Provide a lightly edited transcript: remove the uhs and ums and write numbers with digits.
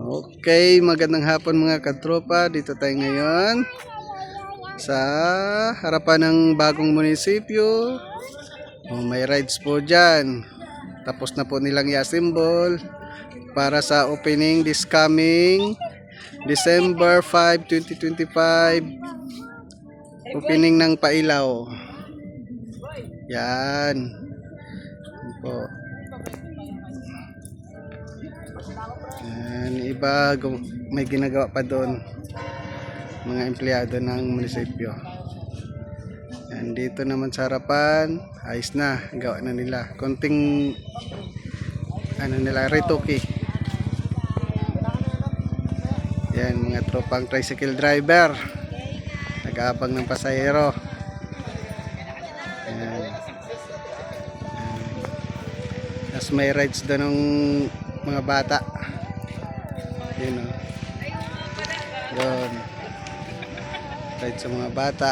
Okay, magandang hapon mga katropa. Dito tayo ngayon sa harapan ng bagong munisipyo. May rides po dyan. Tapos na po nilang i-assemble para sa opening this coming December 5, 2025. Opening ng Pailaw. Yan. Yan po. Yan, iba may ginagawa pa doon mga empleyado ng munisipyo. Yan, dito naman sa harapan ayos na, gawa na nila konting retoke. Yan, mga tropang tricycle driver nag-aabang ng pasahero. Yan. Tapos may rides doon ng mga bata. Yun o. Yun. Right sa mga bata.